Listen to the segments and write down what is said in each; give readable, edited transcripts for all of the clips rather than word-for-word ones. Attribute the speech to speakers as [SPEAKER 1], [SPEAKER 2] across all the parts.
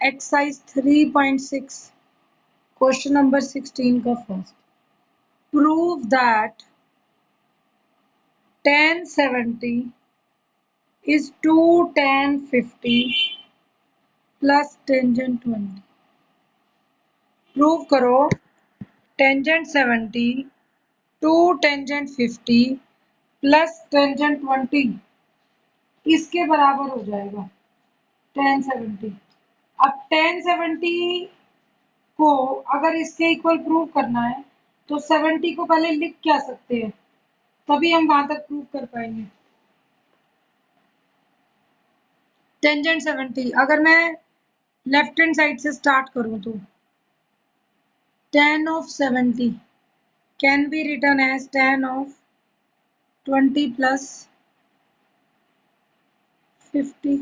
[SPEAKER 1] Exercise 3.6 question number 16 का first. Prove that tan 70 is 2 tan 50 plus tangent 20। Prove करो tangent 70 2 tangent 50 plus tangent 20 इसके बराबर हो जाएगा tan 70। अब tan 70 को अगर इसके इक्वल प्रूव करना है तो 70 को पहले लिख क्या सकते हैं, तभी हम वहां तक प्रूव कर पाएंगे। टेंजेंट 70 अगर मैं लेफ्ट हैंड साइड से स्टार्ट करूं तो tan of 70 can be written as tan of 20 plus 50।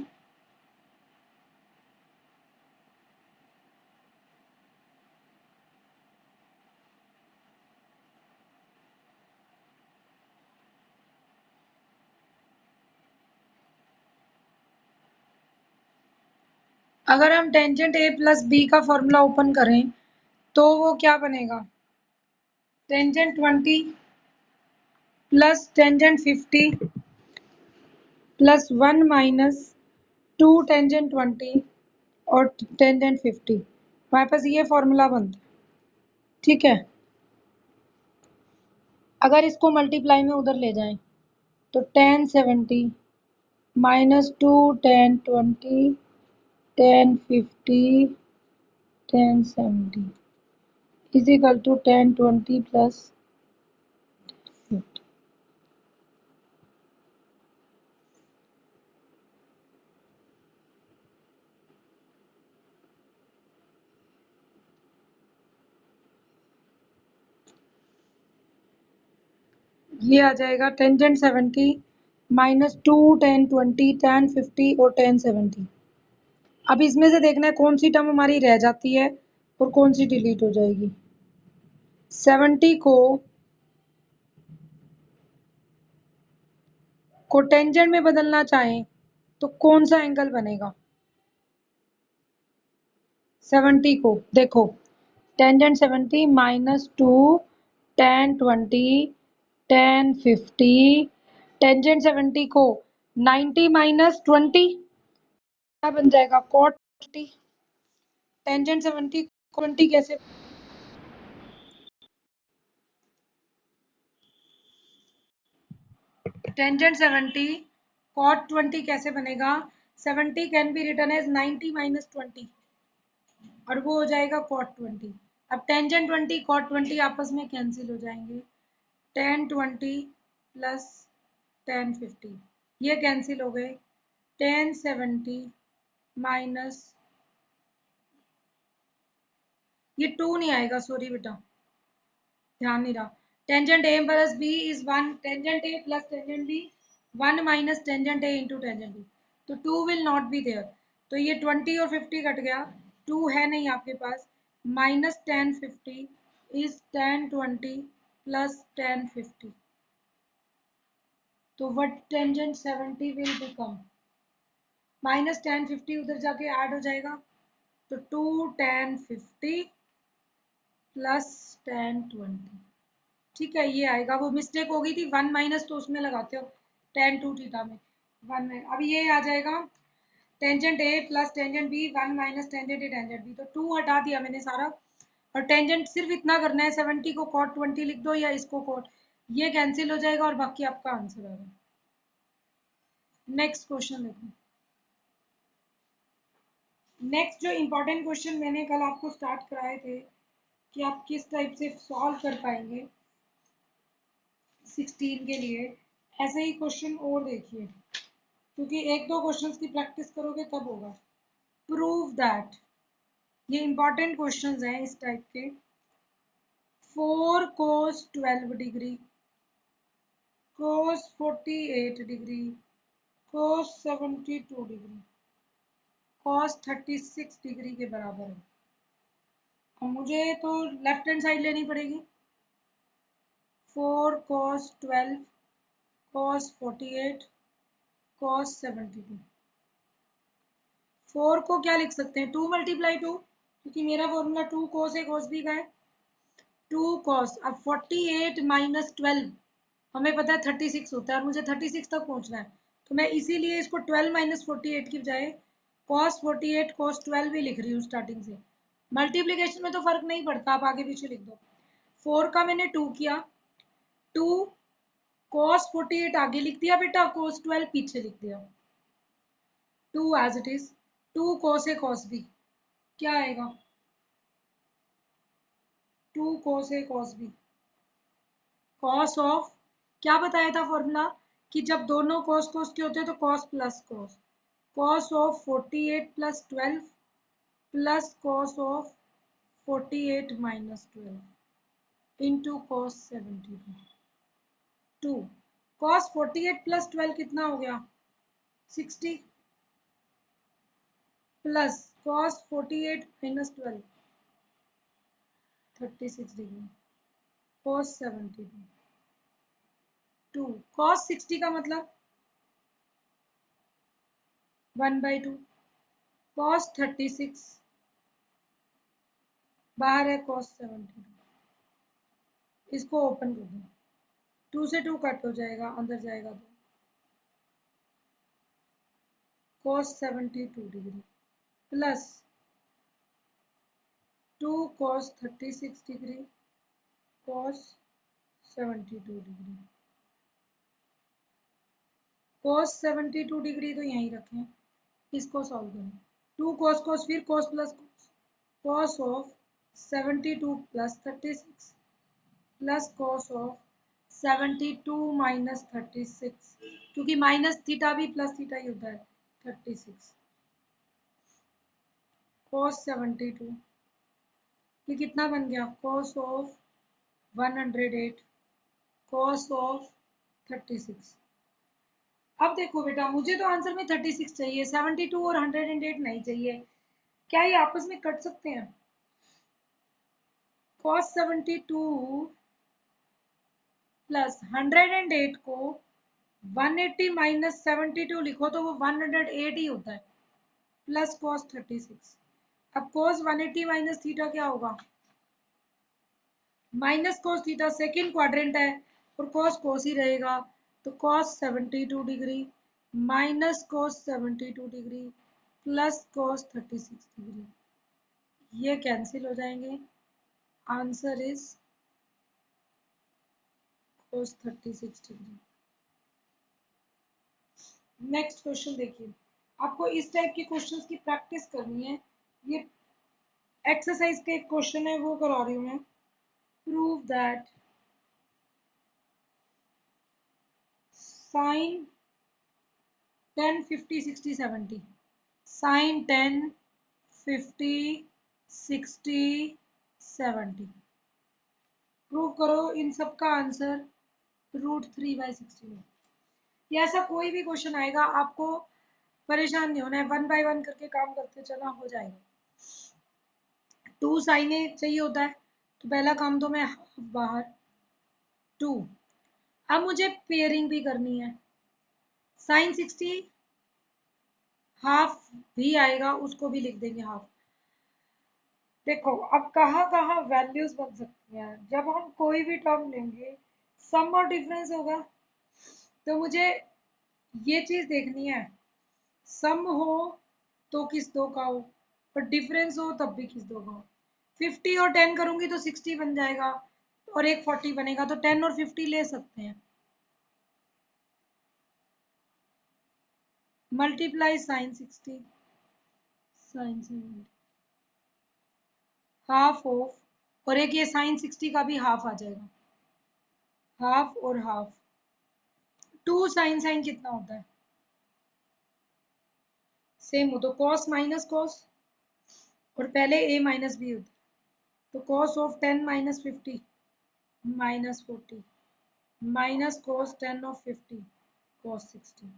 [SPEAKER 1] अगर हम टेंजेंट a प्लस बी का फॉर्मूला ओपन करें तो वो क्या बनेगा, tangent 20 plus tangent 50 plus 1 minus 2 tangent 20 और टेंजेंट 50। हमारे पास ये फॉर्मूला बनता है, ठीक है। अगर इसको मल्टीप्लाई में उधर ले जाएं तो tan 70 minus 2 tan 20 tan 50 tan 70 is equal to tan 20 plus 50। ये आ जाएगा टेंजेंट 70 माइनस 2 tan 20 tan 50 और tan 70। अब इसमें से देखना है कौन सी टर्म हमारी रह जाती है और कौन सी डिलीट हो जाएगी। 70 को टेंजेंट में बदलना चाहें तो कौन सा एंगल बनेगा। 70 को देखो tangent 70 minus 2 tan 20 tan 50 tangent 70 को 90 माइनस 20 क्या बन जाएगा cot 20। टेंजेंट 70 20 कैसे, टेंजेंट 70 cot 20 कैसे बनेगा, 70 can be written as 90 minus 20 और वो हो जाएगा cot 20। अब टेंजेंट 20 cot 20 आपस में कैंसिल हो जाएंगे, tan 20 प्लस tan 50 ये कैंसिल हो गए, tan 70 माइनस ये 2 नहीं आएगा, सॉरी बेटा ध्यान नहीं रहा। Tangent A plus B is 1, tangent A plus tangent B 1 minus tangent A into tangent B, तो 2 विल नॉट बी देयर, तो ये 20 और 50 कट गया, 2 है नहीं आपके पास, minus tan 50 is tan 20 plus tan 50, तो what tangent 70 will become, minus tan 50 उधर जाके ऐड हो जाएगा तो 2 tan 50 प्लस tan 20, ठीक है। ये आएगा, वो मिस्टेक हो गई थी 1 माइनस तो उसमें लगाते हो tan 2 थीटा में 1 में, अब ये आ जाएगा tangent A plus tangent B 1 minus tangent A tangent B, तो 2 हटा दिया मैंने सारा, और टेंजेंट सिर्फ इतना करना है 70 को cot 20 लिख दो या इसको cot, ये कैंसिल हो जाएगा और बाकी आपका आंसर आएगा। नेक्स्ट क्वेश्चन देखो। नेक्स्ट जो इंपॉर्टेंट क्वेश्चन मैंने कल आपको स्टार्ट कराए थे कि आप किस टाइप से सॉल्व कर पाएंगे 16 के लिए, ऐसे ही क्वेश्चन और देखिए, क्योंकि एक दो क्वेश्चंस की प्रैक्टिस करोगे तब होगा। प्रूव दैट, ये इंपॉर्टेंट क्वेश्चंस हैं इस टाइप के, 4 cos 12 degree, cos 48 degree, cos 72 degree, cos 36 degree के बराबर है। अब मुझे तो लेफ्ट हैंड साइड लेनी पड़ेगी, 4 cos 12 cos 48 cos 72, 4 को क्या लिख सकते हैं, 2 मल्टीप्लाई 2, क्योंकि मेरा फॉर्मूला 2 cos है cos b का है, 2 cos। अब 48 माइनस 12 हमें पता है 36 होता है और मुझे 36 तक पहुंचना है, तो मैं इसीलिए इसको 12 माइनस 48 की बजाय cos 48 cos 12 भी लिख रही हूँ स्टार्टिंग से। मल्टीप्लीकेशन में तो फर्क नहीं पड़ता, आप आगे पीछे लिख दो। 4 का मैंने 2 किया, 2 cos 48 आगे लिख दिया बेटा, cos 12 पीछे लिख दिया, 2 as it is, 2 cos a cos b क्या आएगा, 2 cos a cos b, cos of, क्या बताया था फॉर्मूला कि जब दोनों cos cos के होते हैं तो cos plus cos, cos of 48 plus 12 plus cos of 48 minus 12 into cos 72, 2 cos 48 plus 12 कितना हो गया 60 plus cos 48 minus 12 36 degree, cos 72, 2 cos 60 का मतलब 1/2, cos 36 बाहर है cos 72, इसको ओपन कर दो, 2 से 2 कट हो जाएगा, अंदर जाएगा तो cos 72 degree plus 2 cos 36 degree cos 72 degree, cos 72 degree तो यहीं रखें, इसको सॉल्व करें, 2 cos cos फिर cos plus cos of 72 plus 36 plus cos of 72 minus 36, क्योंकि माइनस थीटा भी प्लस थीटा ही होता है, 36 cos 72, ये कितना बन गया, cos ऑफ 108 cos ऑफ 36। अब देखो बेटा, मुझे तो आंसर में 36 चाहिए, 72 और 108 नहीं चाहिए, क्या ये आपस में कट सकते हैं, cos 72 प्लस 108 को 180 माइनस 72 लिखो तो वो 108 ही होता है, प्लस cos 36। अब cos 180 माइनस थीटा क्या होगा, minus cos theta second quadrant है और cos cos ही रहेगा, तो cos 72 degree minus cos 72 degree plus cos 36 degree, ये कैंसिल हो जाएंगे, answer is cos 36 degree. Next question देखिए, आपको इस टाइप के क्वेश्चंस की प्रैक्टिस करनी है, ये एक्सरसाइज का एक क्वेश्चन है वो करा रही हूँ मैं, prove that sine 10 50 60 70, sine 10 50 60 70 prove करो, इन सब का आंसर √3/60 है। ये ऐसा कोई भी क्वेश्चन आएगा, आपको परेशान नहीं होना है, 1 बाय 1 करके काम करते चलना, हो जाएगा। 2 साइन ए चाहिए होता है, तो पहला काम तो मैं बाहर 2, अब मुझे पेयरिंग भी करनी है, साइन 60 हाफ भी आएगा, उसको भी लिख देंगे हाफ। देखो अब कहाँ कहाँ वैल्यूज बन सकती हैं, जब हम कोई भी टर्म लेंगे सम और डिफरेंस होगा, तो मुझे ये चीज देखनी है, सम हो तो किस दो का हो और डिफरेंस हो तब भी किस दो का हो। 50 और 10 करूंगी तो 60 बन जाएगा और एक 40 बनेगा, तो 10 और 50 ले सकते हैं, multiply sine 60 sine 70 half of, और एक ये साइन 60 का भी हाफ आ जाएगा, हाफ और हाफ, 2 साइन साइन कितना होता है, सेम हो, तो कॉस माइनस कॉस, और पहले ए माइनस बी होता है, तो cos of 10 minus 50 minus 40 minus cos 10 of 50 cos 60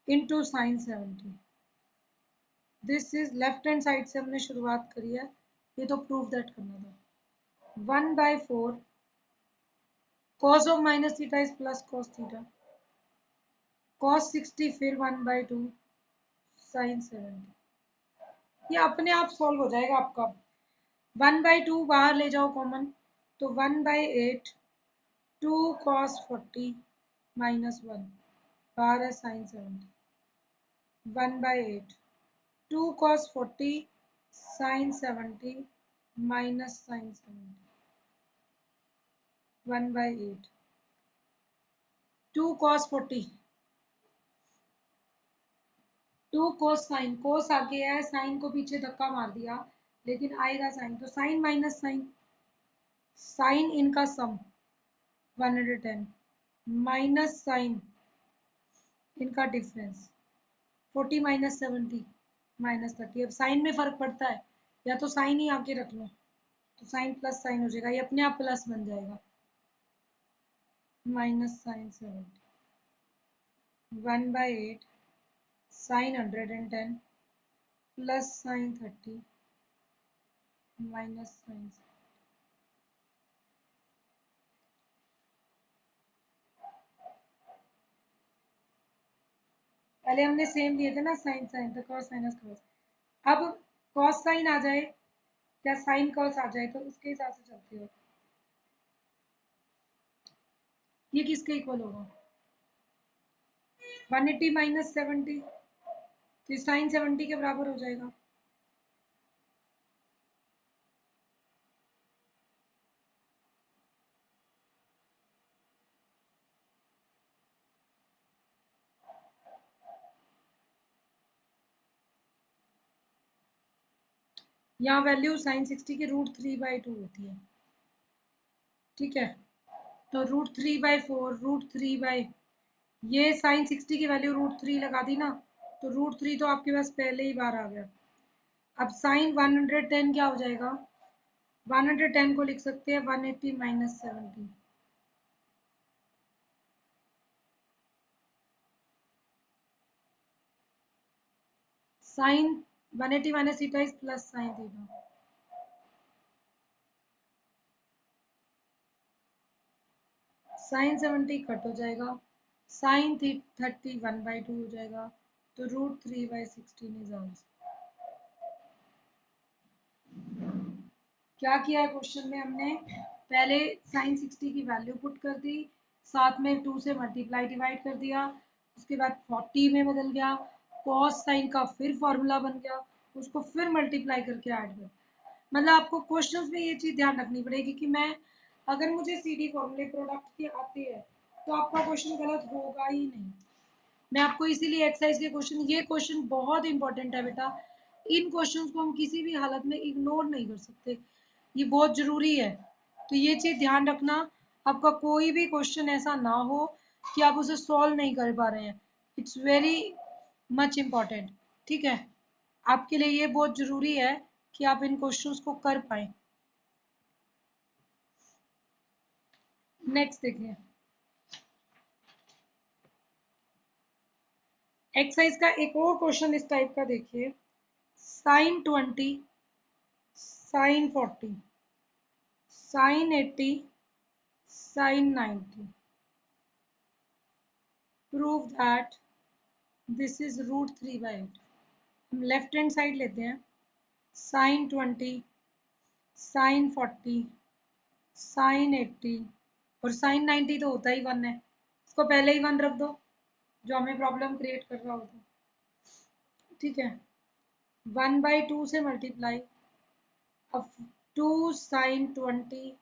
[SPEAKER 1] into sine 70। This is left hand side से हमने शुरुआत करी है, ये तो प्रूफ दैट करना था, 1/4 cos of minus theta is plus cos theta cos 60 फिर 1/2 sin 70। ये अपने आप सॉल्व हो जाएगा आपका। 1/2 बाहर ले जाओ कॉमन, तो 1/8 2 cos 40 -1 बाहर है sin 70। 1/8 2 cos 40 sin 70 minus sin 70। 1/8 2 cos 40 2 cos sin, cos आगे है, साइन को पीछे धक्का मार दिया, लेकिन आएगा साइन, तो साइन माइनस साइन, साइन इनका सम 110 माइनस साइन इनका डिफरेंस 40 माइनस 70 -30। अब साइन में फर्क पड़ता है, या तो साइन ही आके रख लो, तो साइन प्लस साइन हो जाएगा, ये अपने आप प्लस बन जाएगा, minus sine 70। 1/8 sine 110 plus sine 30 minus sine. पहले हमने सेम लिए थे ना, साइन साइन, तो कॉस माइनस कॉस। अब कॉस साइन आ जाए या साइन कॉस आ जाए, तो उसके हिसाब से चलते हो। ये किसके इक्वल होगा? 180 माइनस 70, तो साइन 70 के बराबर हो जाएगा। यहाँ वैल्यू साइन 60 की √3/2 होती है, ठीक है। तो √3/4 √3 ये साइन 60 की वैल्यू √3 लगा दी ना, तो √3 तो आपके पास पहले ही बार आ गया। अब साइन 110 क्या हो जाएगा? 110 को लिख सकते हैं 180 minus 70। Sine 180 minus theta is plus sine theta. Sine 70 cut हो जाएगा, साइन 30 1/2 हो जाएगा, तो √3/16 इज आंसर। क्या किया है क्वेश्चन में हमने? पहले साइन 60 की वैल्यू पुट कर दी, साथ में 2 से मल्टीप्लाई डिवाइड कर दिया, उसके बाद 40 में बदल गया, कॉस साइन का फिर फॉर्मूला बन गया, उसको फिर मल्टीप्लाई करके ऐड कर। मतलब आपको क्वेश्चंस में ये चीज़ ध्यान रखनी पड़ेगी कि मैं, अगर मुझे सीडी फॉर्मूले प्रोडक्ट की आती है, तो आपका क्वेश्चन गलत होगा ही नहीं। मैं आपको इसीलिए एक्सरसाइज के क्वेश्चन, ये क्वेश्चन बहुत इंपॉर्टेंट है बेटा, इन क्वेश्चंस को हम किसी भी हालत में इग्नोर नहीं कर सकते, ये बहुत जरूरी है। तो ये चीज ध्यान रखना, आपका कोई भी क्वेश्चन ऐसा ना हो कि आप उसे सॉल्व नहीं कर पा रहे हैं, इट्स वेरी मच इम्पॉर्टेंट, ठीक है। आपके लिए ये बहुत जरूरी है कि आप इन क्वेश्चंस को कर पाए। नेक्स्ट देखिए, एक्सरसाइज का एक और क्वेश्चन इस टाइप का देखिए, sine 20 sine 40 sine 80 sine 90 prove that this is √3/8। हम लेफ्ट हैंड साइड लेते हैं, साइन 20 साइन 40 साइन 80 और साइन 90 तो होता ही 1 है, इसको पहले ही 1 रख दो जो हमें प्रॉब्लम क्रिएट कर रहा होता, ठीक है। 1/2 से मल्टीप्लाई, अब 2 साइन 20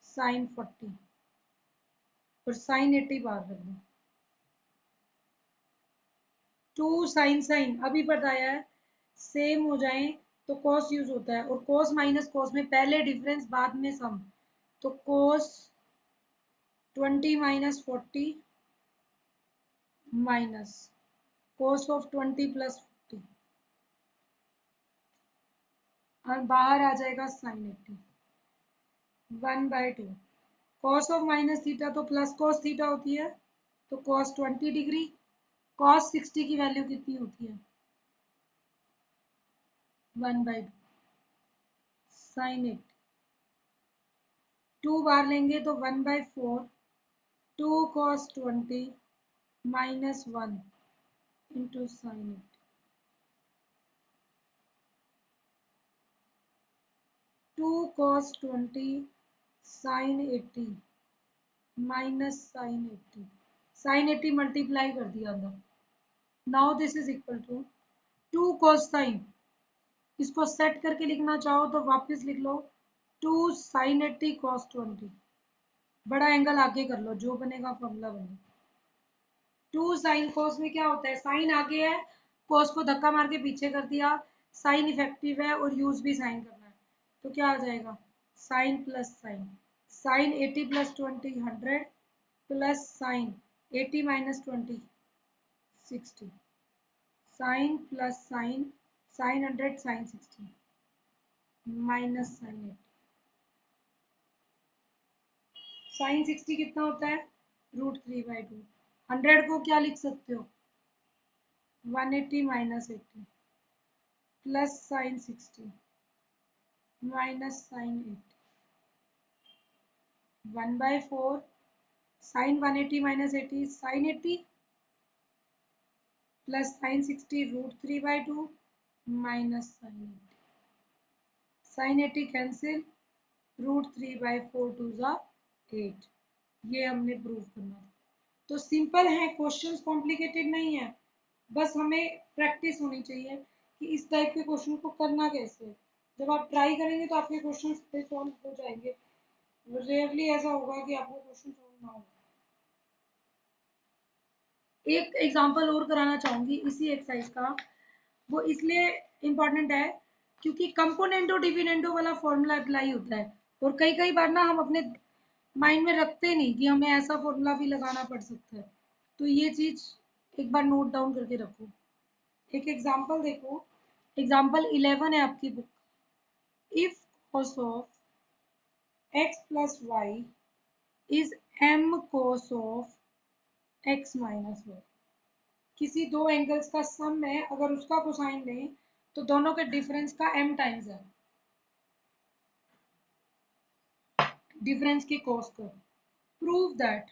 [SPEAKER 1] साइन 40 और साइन 80 बाहर रख दो। 2 साइन साइन अभी बताया है, सेम हो जाए तो कॉस यूज होता है, और कॉस माइनस कॉस में पहले डिफरेंस बाद में सम, तो cos 20 minus 40 minus cos of 20 plus 40, और बाहर आ जाएगा sine 80। 1/2 cos of minus theta तो प्लस कॉस थीटा होती है, तो कॉस 20 डिग्री, कॉस 60 की वैल्यू कितनी होती है? 1/2 साइन 80। 2 बार लेंगे तो 1/4 2 cos 20 -1 into sin 80. 2 cos 20 sin 80 minus sin 80. sin 80 multiply कर दिया अंदर. Now this is equal to 2 cos sin. इसको सेट करके लिखना चाहो तो वापस लिख लो 2 sin 80 cos 20. बड़ा एंगल आगे कर लो, जो बनेगा फॉर्मूला बनेगा. 2 साइन कोस में क्या होता है, साइन आगे है, कोस को धक्का मार के पीछे कर दिया. साइन इफेक्टिव है और यूज भी साइन करना है, तो क्या आ जाएगा sine plus sine. Sine 80 plus 20 100 plus sine 80 minus 20 60. Sine plus sine, sine 100 sine 60 minus sine 80. Sine 60 कितना होता है √3/2. 100 को क्या लिख सकते हो 180 minus 80 plus sine 60 minus sine 80. 1/4 sine 180 minus 80 sine 80 plus sine 60 √3/2 minus sine 80. Sine 80 cancel, √3/4 टू ज़ा 8. ये हमने प्रूव करना था. तो सिंपल है, क्वेश्चंस कॉम्प्लिकेटेड नहीं है, बस हमें प्रैक्टिस होनी चाहिए कि इस टाइप के क्वेश्चन को करना कैसे है. जब आप ट्राई करेंगे तो आपके क्वेश्चन सॉल्व हो जाएंगे. रेयरली ऐसा होगा कि आपको क्वेश्चन सॉल्व ना हो. एक एग्जांपल और कराना चाहूंगी इसी एक्सरसाइज का. वो इसलिए इम्पोर्टेंट है क्योंकि कंपोनेंटो डिविडेंडो वाला फॉर्मूला अप्लाई होता है, और कई कई बार ना हम अपने माइंड में रखते नहीं कि हमें ऐसा फॉर्मूला भी लगाना पड़ सकता है. तो ये चीज एक बार नोट डाउन करके रखो. एक एग्जांपल देखो, एग्जांपल 11 है आपकी book. If cos of x plus y is m cos of x minus y. किसी दो एंगल्स का सम है, अगर उसका कोसाइन लें तो दोनों के डिफरेंस का m टाइम्स है, डिफरेंस के कॉस का. Prove that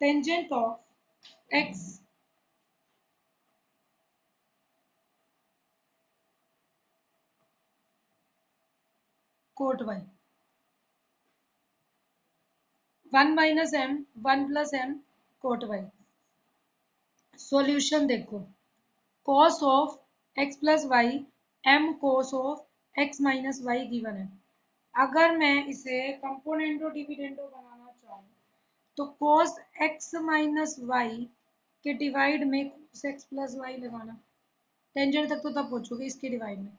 [SPEAKER 1] tangent of x cot y 1 minus m 1 plus m cot y. Solution देखो, cos of x plus y m cos of x minus y given है. अगर मैं इसे कंपोनेंटो dividendo बनाना चाहूँ तो cos x माइनस वाई के divide में cos x plus Y लगाना. टेंजेंट तक तो तब पहुंचोगे इसके डिवाइड में.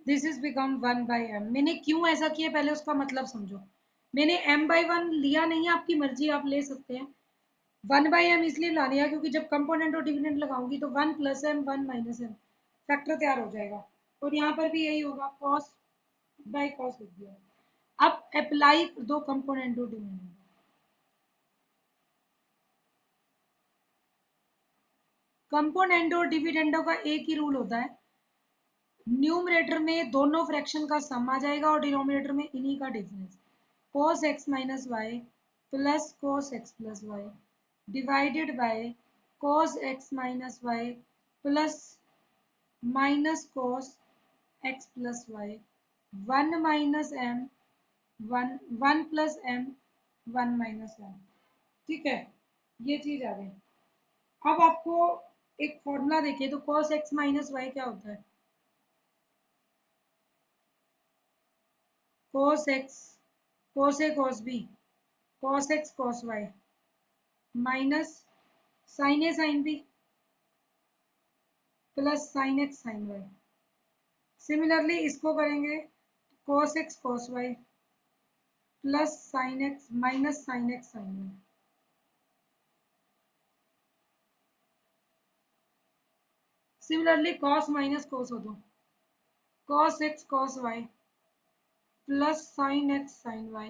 [SPEAKER 1] This is become 1/m. मैंने क्यों ऐसा किया पहले उसका मतलब समझो. मैंने m/1 लिया नहीं है, आपकी मर्जी, आप ले सकते हैं. 1/m इसलिए ला लिया क्योंकि जब कंपोनेंट और डिविडेंड लगाऊंगी तो 1 plus M 1 minus M factor तैयार हो जाएगा. और यहाँ पर भी यही होगा, कॉस बाय कॉस लिख दिया. अब अप्लाई कर दो कंपोनेंट और डिविडेंड. कंपोनेंट और डिविडेंडो का एक ही रूल होता है, न्यूमरेटर में दोनों फ्रैक्शन का सम आ जाएगा और डिनोमिनेटर में इन्हीं का difference. cos x minus y plus cos x plus y divided by cos x minus y plus minus cos x plus y 1 minus m 1 1 plus m 1 minus m. ठीक है, ये चीज आ गई. अब आपको एक फॉर्मूला देखिए तो cos x माइनस वाई क्या होता है, cos x cos a cos b cos x cos y minus sin a sin b plus sin x sin y. Similarly इसको करेंगे cos x cos y plus sin x minus sin x sin y. Similarly cos minus cos हो दो, cos x cos y plus sin x sin y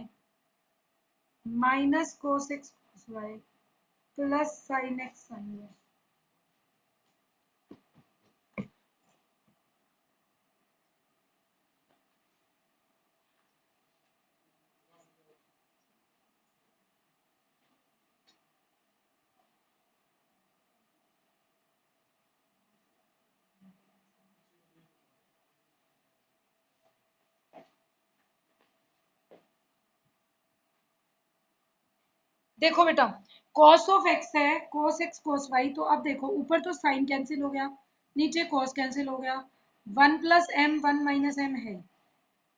[SPEAKER 1] minus cos x cos y plus sin x sin y. देखो बेटा, cos of x है, cos x cos y, तो अब देखो ऊपर तो साइन कैंसिल हो गया, नीचे cos कैंसिल हो गया, 1 प्लस एम 1 माइनस एम है,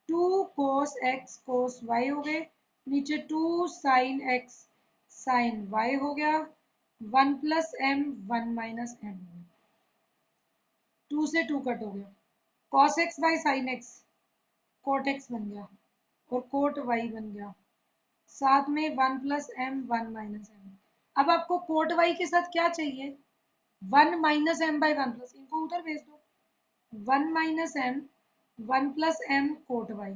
[SPEAKER 1] 2 cos x cos y हो गए, नीचे 2 sin x sin y हो गया, 1 प्लस एम 1 माइनस एम, 2 से 2 कट हो गया, cos x by sin x cot x बन गया और cot y बन गया, साथ में 1 प्लस एम 1 माइनस एम। अब आपको कोट वाई के साथ क्या चाहिए, 1 माइनस एम बाई 1 प्लस, इनको उधर भेज दो, 1 minus M 1 plus M cot Y,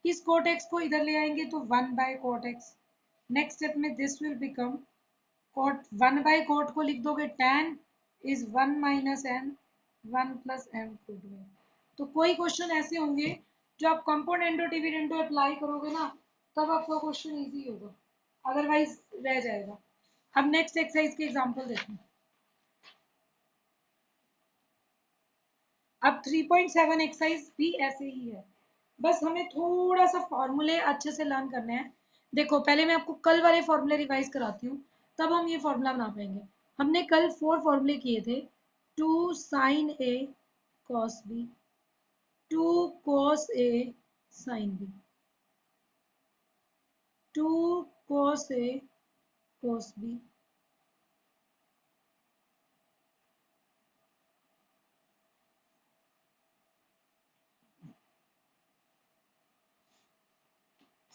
[SPEAKER 1] इस कोट एक्स को इधर ले आएंगे तो 1 by cot X, next step में this will become cot 1 by cot को लिख दोगे tan is 1 minus M 1 plus M cot Y. तो कोई क्वेश्चन ऐसे होंगे जो आप कंपोनेंटो डिविडेंडो अप्लाई करोगे ना, तब आपका क्वेश्चन इजी होगा, अदरवाइज रह जाएगा। अब नेक्स्ट एक्सरसाइज के एग्जांपल देखें। अब 3.7 एक्सरसाइज भी ऐसे ही है, बस हमें थोड़ा सा फॉर्मूले अच्छे से लर्न करने हैं। देखो पहले मैं आपको कल वाले फॉर्मूले रिवाइज कराती हूँ, तब हम ये फॉर्मूला बना पाएंगे। हमने कल 4 फॉर्मूले किए थे, 2 sign A cos B, 2 cos A sine B, 2 cos A cos B,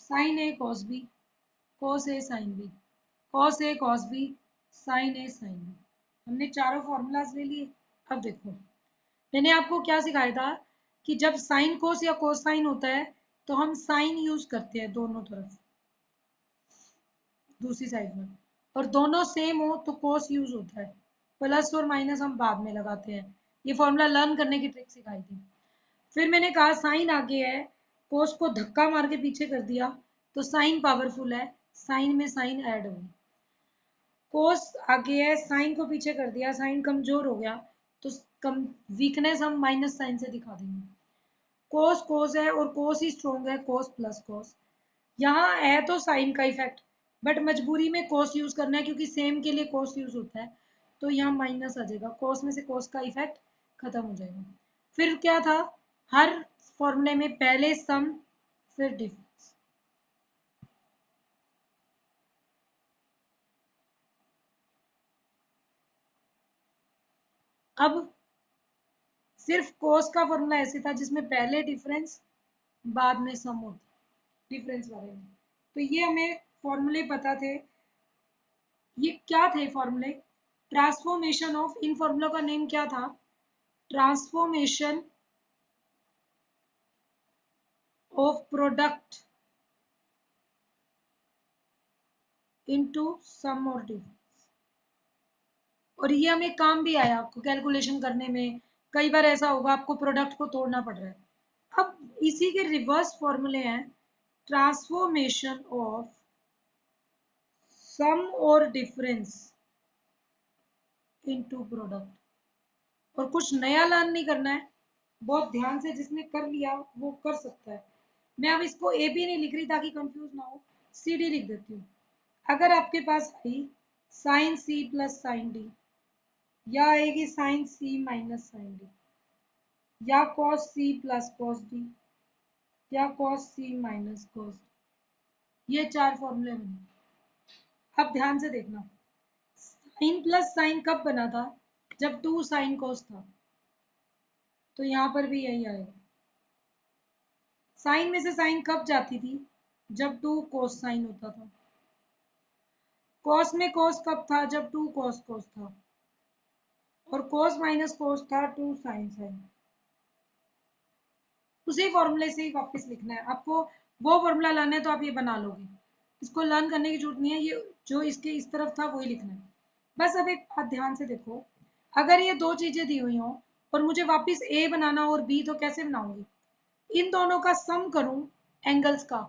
[SPEAKER 1] sign A cos B, cos A sine B, cos A cos B, sign A sine B. हमने चारों फॉर्मूलाज ले लिए। अब देखो मैंने आपको क्या सिखाया था कि जब साइन कोस या कोसाइन होता है तो हम साइन यूज करते हैं दोनों तरफ, दूसरी साइड में, और दोनों सेम हो तो कोस यूज होता है, प्लस और माइनस हम बाद में लगाते हैं। ये फॉर्मूला लर्न करने की ट्रिक सिखाई थी। फिर मैंने कहा साइन आगे है, कोस को धक्का मार के पीछे कर दिया तो साइन पावरफुल है, साइन में साइन ऐड होगी। कोस आगे है, साइन को पीछे कर दिया, साइन कमजोर हो गया तो कम वीकनेस हम माइनस साइन से दिखा देंगे। कोस कोस है और कोस ही स्ट्रॉन्ग है, कोस प्लस कोस। यहाँ है तो साइन का इफेक्ट, बट मजबूरी में कोस यूज करना है क्योंकि सेम के लिए कोस यूज होता है, तो यहाँ माइनस आ जाएगा, कोस में से कोस का इफेक्ट खत्म हो जाएगा। फिर क्या था, हर फॉर्मूले में पहले सम फिर डिफरेंस। अब सिर्फ कोस का फॉर्मूला ऐसे था जिसमें पहले डिफरेंस बाद में सम होता, डिफरेंस वाले में। तो ये हमें फॉर्मूले पता थे। ये क्या थे फॉर्मूले, ट्रांसफॉर्मेशन ऑफ, इन फॉर्मूलों का नेम क्या था, transformation of product into some और डिफरेंस। और ये हमें काम भी आया आपको कैलकुलेशन करने में, कई बार ऐसा होगा आपको प्रोडक्ट को तोड़ना पड़ रहा है। अब इसी के रिवर्स फॉर्मूले हैं, ट्रांसफॉर्मेशन ऑफ सम और डिफरेंस इनटू प्रोडक्ट। और कुछ नया लर्न नहीं करना है, बहुत ध्यान से जिसने कर लिया वो कर सकता है। मैं अब इसको ए बी नहीं लिख रही ताकि कंफ्यूज ना हो, सी डी लिख देती हूँ। अगर आपके पास आई sine C plus sine D, या आएगी sine C minus sine D, या cos C plus cos D, या cos C minus cos D, ये चार फॉर्मूले बने। अब ध्यान से देखना, साइन प्लस साइन कब बना था, जब 2 साइन कॉस था, तो यहाँ पर भी यही आएगा। साइन में से साइन कब जाती थी, जब 2 कोस साइन होता था। कॉस में कॉस कब था, जब 2 कॉस कॉस था। और कॉस माइनस कॉस था 2 साइन साइन। उसी फॉर्मूले से ही वापस लिखना है आपको, वो फॉर्मूला लाना है तो आप ये बना लोगे, इसको लर्न करने की जरूरत नहीं है, ये जो इसके इस तरफ था वही लिखना है। बस अब एक बात ध्यान से देखो, अगर ये दो चीजें दी हुई हो और मुझे वापस ए बनाना और बी, तो कैसे बनाऊंगी, इन दोनों का सम करूं एंगल्स का,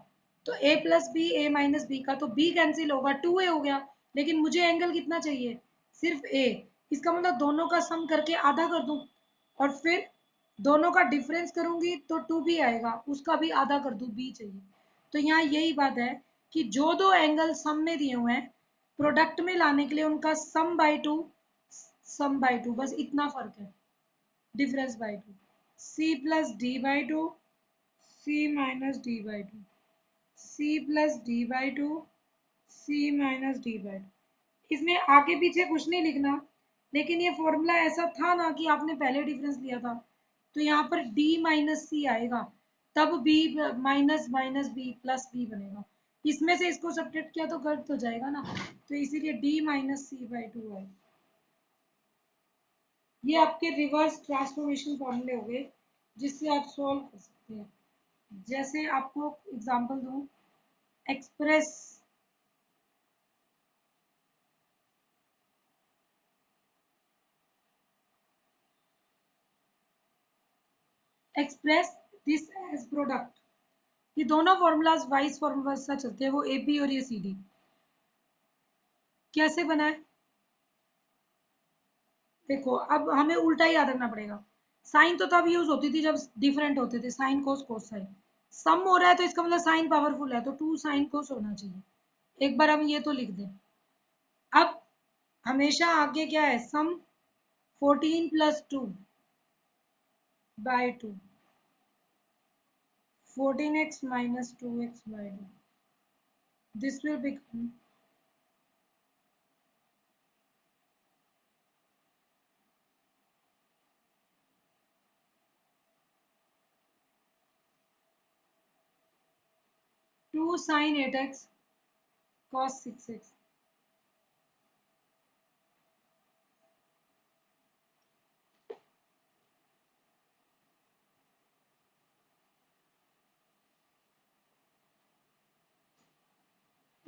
[SPEAKER 1] तो ए प्लस बी ए माइनस बी का, तो बी कैंसिल होगा 2a हो गया, लेकिन मुझे एंगल कितना चाहिए, सिर्फ ए। इसका मतलब दोनों का सम करके आधा कर दूं, और फिर दोनों का डिफरेंस करूंगी तो 2b आएगा, उसका भी आधा कर दूं, b चाहिए। तो यहाँ यही बात है कि जो दो एंगल सम में दिए हुए हैं प्रोडक्ट में लाने के लिए उनका सम बाई टू, बस इतना फर्क है, difference by two. C plus D by two, C minus D by two, C plus D by two, C minus D by two. इसमें आगे पीछे कुछ नहीं लिखना, लेकिन ये फॉर्मूला ऐसा था ना कि आपने पहले डिफरेंस लिया था, तो यहाँ पर d माइनस सी आएगा, तब b minus minus B plus B बनेगा। इसमें से इसको सब्ट्रैक्ट किया तो गलत हो जाएगा ना, तो इसीलिए d minus C by two है। ये आपके रिवर्स ट्रांसफॉर्मेशन फॉर्मूले हो गए जिससे आप सॉल्व कर सकते हैं। जैसे आपको एग्जांपल दूं, express express this as product. ये दोनों फॉर्मूलाज वाइस फॉर्मूला से चलते हैं, वो ए बी और ये सी डी। कैसे बनाए देखो, अब हमें उल्टा ही याद रखना पड़ेगा। साइन तो तब यूज होती थी जब डिफरेंट होते थे, साइन कोस कोस साइन। सम हो रहा है तो इसका मतलब साइन पावरफुल है, तो टू साइन कोस होना चाहिए। एक बार हम ये तो लिख दें। अब हमेशा आगे क्या है, सम 14 plus two by two, 14x minus 2x by 2. This will become 2 sin 8x cos 6x.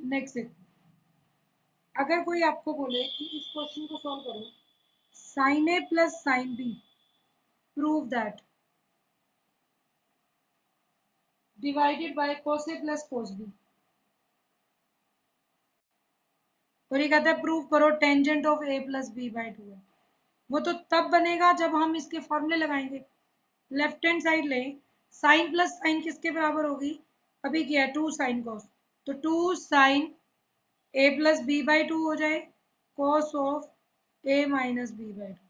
[SPEAKER 1] Next, अगर कोई आपको बोले कि इस क्वेश्चन को सॉल्व करो, sin a plus sin b, prove that, divided by cos a plus cos b। और ये कहता है प्रूव करो tangent of a plus B by two है। वो तो तब बनेगा जब हम इसके फॉर्मूले लगाएंगे। लेफ्ट हैंड साइड ले, साइन प्लस साइन किसके बराबर होगी, अभी क्या है, टू साइन कॉस, तो two sine A plus B by two हो जाए, cos of A minus B by two.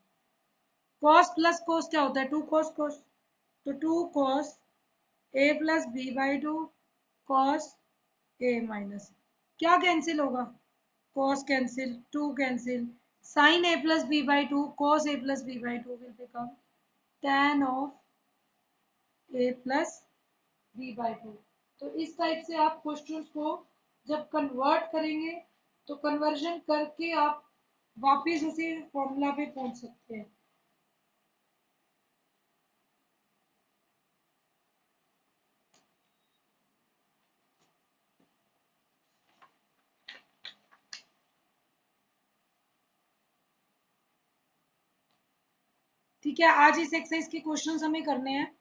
[SPEAKER 1] Cos plus cos क्या होता है, टू कॉस कॉस, तो two cos A plus B by two, cos A minus, क्या cancel होगा, cos cancel, two cancel, sine A plus B by two, cos A plus B by two will become tan of A plus B by two. तो इस type से आप questions को जब convert करेंगे तो कन्वर्जन करके आप वापस उसी फॉर्मूला पे पहुंच सकते हैं। ठीक है, आज इस एक्सरसाइज के क्वेश्चंस हमें करने हैं।